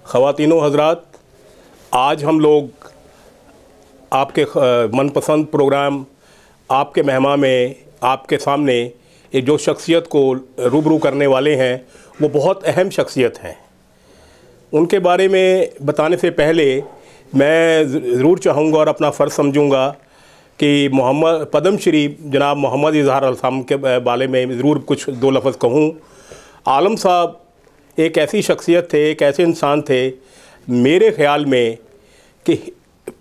ख़वातीनो हज़रात, आज हम लोग आपके मनपसंद प्रोग्राम आपके मेहमा में आपके सामने ये जो शख्सियत को रूबरू करने वाले हैं वो बहुत अहम शख्सियत हैं। उनके बारे में बताने से पहले मैं ज़रूर चाहूँगा और अपना फ़र्ज़ समझूँगा कि मोहम्मद पद्मश्री जनाब मोहम्मद इज़हार अल-हसन के बारे में ज़रूर कुछ दो लफ्ज़ कहूँ। आलम साहब एक ऐसी शख्सियत थे, एक ऐसे इंसान थे मेरे ख़्याल में कि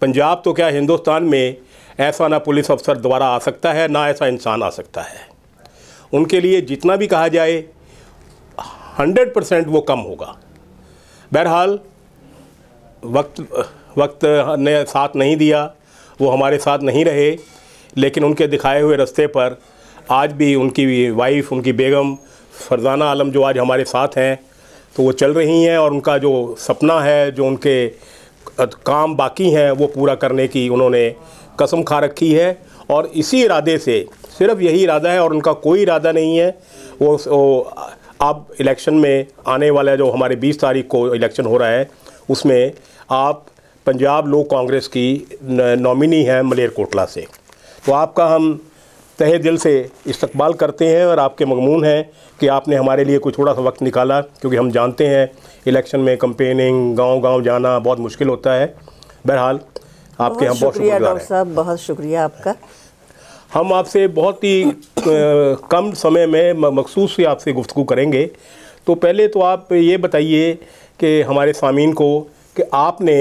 पंजाब तो क्या हिंदुस्तान में ऐसा ना पुलिस अफसर दोबारा आ सकता है, ना ऐसा इंसान आ सकता है। उनके लिए जितना भी कहा जाए 100% वो कम होगा। बहरहाल वक्त ने साथ नहीं दिया, वो हमारे साथ नहीं रहे, लेकिन उनके दिखाए हुए रास्ते पर आज भी उनकी वाइफ, उनकी बेगम फरजाना आलम जो आज हमारे साथ हैं, तो वो चल रही हैं और उनका जो सपना है, जो उनके काम बाकी हैं, वो पूरा करने की उन्होंने कसम खा रखी है। और इसी इरादे से, सिर्फ यही इरादा है और उनका कोई इरादा नहीं है, वो अब इलेक्शन में आने वाला जो हमारे 20 तारीख को इलेक्शन हो रहा है, उसमें आप पंजाब लोक कांग्रेस की नॉमिनी हैं मलेरकोटला से। तो आपका हम तहे दिल से इस्तकबाल करते हैं और आपके मगमून हैं कि आपने हमारे लिए कुछ थोड़ा सा वक्त निकाला, क्योंकि हम जानते हैं इलेक्शन में कैंपेनिंग गांव-गांव जाना बहुत मुश्किल होता है। बहरहाल आपके हम बहुत शुक्रिया डॉक्टर साहब, बहुत शुक्रिया आपका। हम आपसे बहुत ही कम समय में मखसूस से आपसे गुफ्तगू करेंगे। तो पहले तो आप ये बताइए कि हमारे सामीन को कि आपने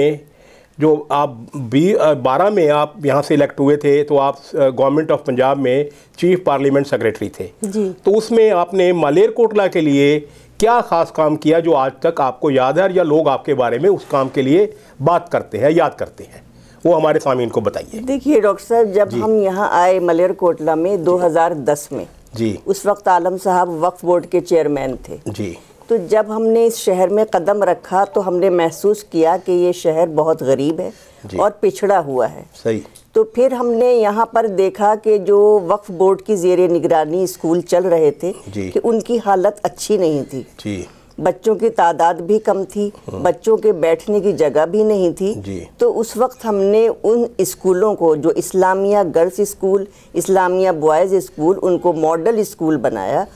जो आप 12 में आप यहाँ से इलेक्ट हुए थे, तो आप गवर्नमेंट ऑफ पंजाब में चीफ पार्लियामेंट सेक्रेटरी थे जी। तो उसमें आपने मालेरकोटला के लिए क्या ख़ास काम किया जो आज तक आपको याद है, या लोग आपके बारे में उस काम के लिए बात करते हैं, याद करते हैं, वो हमारे सामीन को बताइए। देखिए डॉक्टर साहब, जब हम यहाँ आए मलेरकोटला में 2010 में जी, उस वक्त आलम साहब वक्फ बोर्ड के चेयरमैन थे जी। तो जब हमने इस शहर में कदम रखा तो हमने महसूस किया कि ये शहर बहुत गरीब है और पिछड़ा हुआ है। सही। तो फिर हमने यहाँ पर देखा कि जो वक्फ बोर्ड की ज़ेरे निगरानी स्कूल चल रहे थे कि उनकी हालत अच्छी नहीं थी जी। बच्चों की तादाद भी कम थी, बच्चों के बैठने की जगह भी नहीं थी जी। तो उस वक्त हमने उन स्कूलों को, जो Islamia girls school, Islamia boys school, उनको मॉडल स्कूल बनाया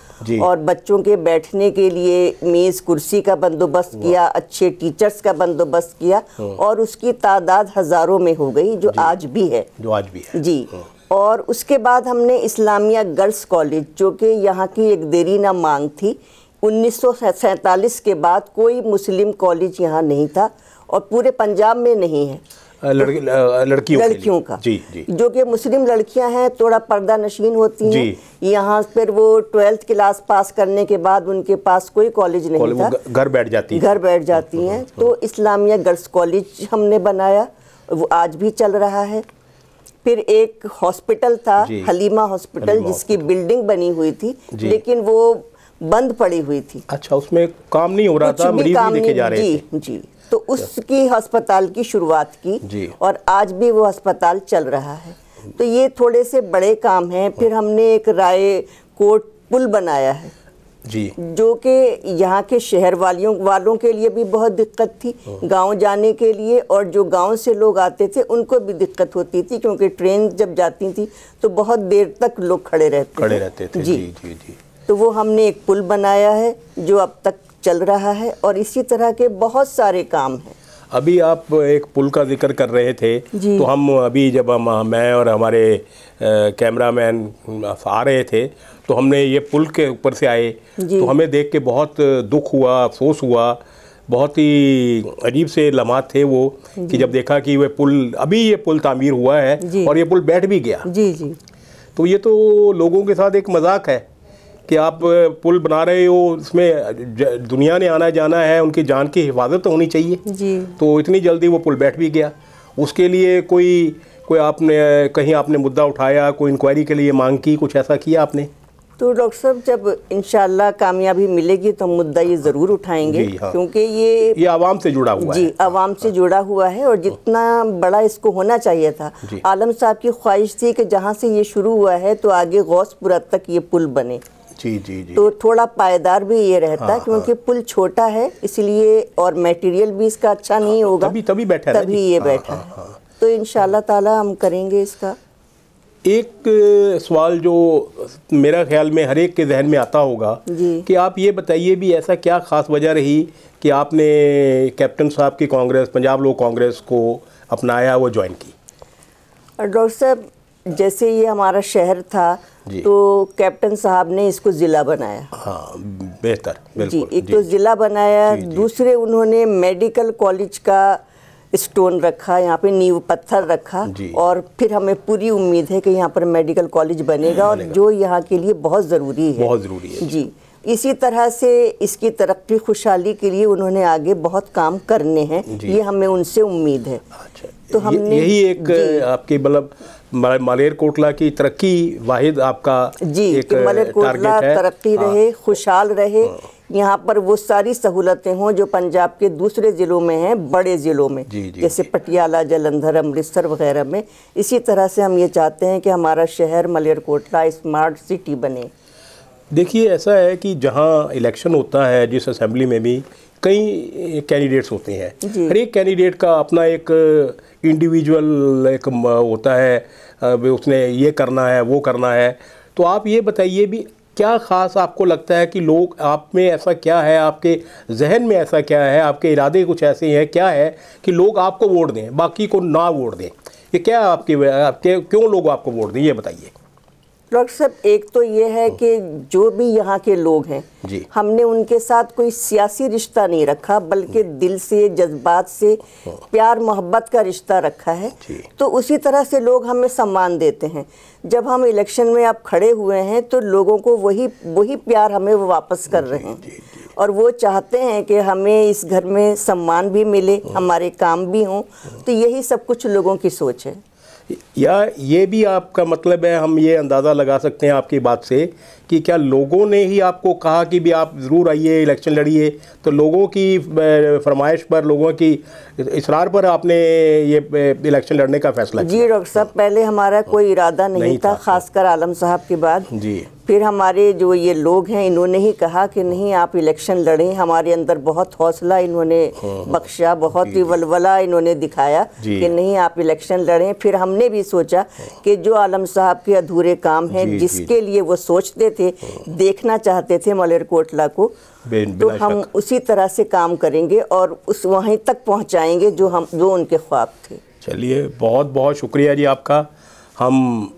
और बच्चों के बैठने के लिए मेज़ कुर्सी का बंदोबस्त किया, अच्छे टीचर्स का बंदोबस्त किया और उसकी तादाद हज़ारों में हो गई, जो आज भी है जी। और उसके बाद हमने इस्लामिया गर्ल्स कॉलेज, जो कि यहाँ की एक देरीना मांग थी, 1947 के बाद कोई मुस्लिम कॉलेज यहाँ नहीं था और पूरे पंजाब में नहीं है लड़कियों का जी, जी। जो कि मुस्लिम लड़कियां हैं थोड़ा पर्दा नशीन होती हैं, यहाँ पर वो 12th क्लास पास करने के बाद उनके पास कोई कॉलेज नहीं था, घर बैठ जाती हैं। तो इस्लामिया गर्ल्स कॉलेज हमने बनाया, वो आज भी चल रहा है। फिर एक हॉस्पिटल था हलीमा हॉस्पिटल, जिसकी बिल्डिंग बनी हुई थी लेकिन वो बंद पड़ी हुई थी। अच्छा, उसमें काम नहीं हो रहा था, मरीज नहीं लेके जा रहे थे जी। तो उसकी अस्पताल की शुरुआत की और आज भी वो अस्पताल चल रहा है। तो ये थोड़े से बड़े काम हैं। फिर हमने एक राय कोट पुल बनाया है जी, जो कि यहाँ के शहर वालों के लिए भी बहुत दिक्कत थी, गांव जाने के लिए, और जो गांव से लोग आते थे उनको भी दिक्कत होती थी, क्योंकि ट्रेन जब जाती थी तो बहुत देर तक लोग खड़े रहते थे जी। तो वो हमने एक पुल बनाया है जो अब तक चल रहा है और इसी तरह के बहुत सारे काम हैं। अभी आप एक पुल का जिक्र कर रहे थे, तो हम अभी जब मैं और हमारे कैमरामैन आ रहे थे तो हमने ये पुल के ऊपर से आए तो हमें देख के बहुत दुख हुआ, अफसोस हुआ, बहुत ही अजीब से लम्हात थे वो कि जब देखा कि ये पुल तामीर हुआ है और ये पुल बैठ भी गया जी जी। तो ये तो लोगों के साथ एक मजाक है कि आप पुल बना रहे हो, उसमें दुनिया ने आना जाना है, उनकी जान की हिफाजत होनी चाहिए जी। तो इतनी जल्दी वो पुल बैठ भी गया। उसके लिए कोई आपने कहीं आपने मुद्दा उठाया, कोई इंक्वायरी के लिए मांग की, कुछ ऐसा किया आपने? तो डॉक्टर साहब, जब इंशाल्लाह कामयाबी मिलेगी तो हम मुद्दा ये ज़रूर उठाएंगे क्योंकि ये आवाम से जुड़ा हुआ है। आवाम से जुड़ा हुआ है और जितना बड़ा इसको होना चाहिए था। आलम साहब की ख्वाहिश थी कि जहाँ से ये शुरू हुआ है तो आगे गौसपुरा तक ये पुल बने, जी जी जी। तो थोड़ा पायदार भी ये रहता क्योंकि पुल छोटा है इसलिए, और मटेरियल भी इसका अच्छा नहीं होगा, तभी बैठा है, तभी ये बैठा है। तो इंशाल्लाह ताला हम करेंगे इसका। एक सवाल जो मेरा ख्याल में हर एक के जहन में आता होगा कि आप ये बताइए भी ऐसा क्या ख़ास वजह रही कि आपने कैप्टन साहब की कांग्रेस, पंजाब लोक कांग्रेस को अपनाया, वो ज्वाइन की? डॉक्टर साहब, जैसे ये हमारा शहर था तो कैप्टन साहब ने इसको ज़िला बनाया। हाँ, बेहतर, बिल्कुल जी। एक तो ज़िला बनाया, दूसरे उन्होंने मेडिकल कॉलेज का स्टोन रखा, यहाँ पे नींव पत्थर रखा, और फिर हमें पूरी उम्मीद है कि यहाँ पर मेडिकल कॉलेज बनेगा और जो यहाँ के लिए बहुत ज़रूरी है। बहुत ज़रूरी है जी। इसी तरह से इसकी तरक्की खुशहाली के लिए उन्होंने आगे बहुत काम करने हैं, ये हमें उनसे उम्मीद है। अच्छा, तो हमने यही एक आपकी मतलब मालेरकोटला की तरक्की वाहिद आपका जी एक मालेरकोटला तरक्की रहे, खुशहाल रहे, यहाँ पर वो सारी सहूलतें हों जो पंजाब के दूसरे ज़िलों में हैं, बड़े ज़िलों में, जैसे पटियाला, जालंधर, अमृतसर वगैरह में। इसी तरह से हम ये चाहते हैं कि हमारा शहर मालेरकोटला स्मार्ट सिटी बने। देखिए, ऐसा है कि जहाँ इलेक्शन होता है, जिस असेंबली में भी कई कैंडिडेट्स होते हैं, हर एक कैंडिडेट का अपना एक इंडिविजुअल एक होता है, उसने ये करना है, वो करना है। तो आप ये बताइए भी क्या ख़ास आपको लगता है कि लोग आप में ऐसा क्या है, आपके जहन में ऐसा क्या है, आपके इरादे कुछ ऐसे हैं, क्या है कि लोग आपको वोट दें, बाकी को ना वोट दें? ये क्या आपके क्यों लोग आपको वोट दें, ये बताइए। डॉक्टर साहब, एक तो ये है कि जो भी यहाँ के लोग हैं, हमने उनके साथ कोई सियासी रिश्ता नहीं रखा, बल्कि दिल से, जज्बात से, प्यार मोहब्बत का रिश्ता रखा है। तो उसी तरह से लोग हमें सम्मान देते हैं। जब हम इलेक्शन में अब खड़े हुए हैं तो लोगों को वही प्यार हमें वो वापस कर रहे हैं, और वो चाहते हैं कि हमें इस घर में सम्मान भी मिले, हमारे काम भी हों। तो यही सब कुछ लोगों की सोच है। या ये भी आपका मतलब है, हम ये अंदाज़ा लगा सकते हैं आपकी बात से कि क्या लोगों ने ही आपको कहा कि भी आप ज़रूर आइए, इलेक्शन लड़िए, तो लोगों की फरमाइश पर, लोगों की इसरार पर आपने ये इलेक्शन लड़ने का फैसला किया? जी डॉक्टर साहब, पहले हमारा कोई इरादा नहीं था, खासकर आलम साहब के बाद। जी। फिर हमारे जो ये लोग हैं, इन्होंने ही कहा कि नहीं, आप इलेक्शन लड़ें। हमारे अंदर बहुत हौसला इन्होंने बख्शा, बहुत ही वलवला इन्होंने दिखाया कि नहीं, आप इलेक्शन लड़ें। फिर हमने भी सोचा कि जो आलम साहब के अधूरे काम हैं, जिसके लिए वो सोचते थे, देखना चाहते थे मालेरकोटला को, तो हम उसी तरह से काम करेंगे और उस वहीं तक पहुंचाएंगे जो उनके ख्वाब थे। चलिए, बहुत बहुत शुक्रिया जी आपका। हम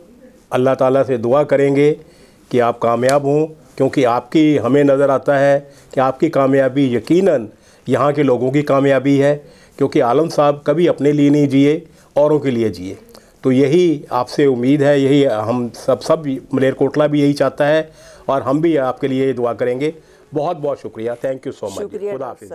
अल्लाह ताला से दुआ करेंगे कि आप कामयाब हों, क्योंकि आपकी हमें नज़र आता है कि आपकी कामयाबी यकीनन यहाँ के लोगों की कामयाबी है, क्योंकि आलम साहब कभी अपने लिए नहीं जिए, औरों के लिए जिए। तो यही आपसे उम्मीद है, यही हम सब मालेरकोटला भी यही चाहता है, और हम भी आपके लिए दुआ करेंगे। बहुत बहुत शुक्रिया, थैंक यू सो मच। शुक्रिया खुदा हाफिज़।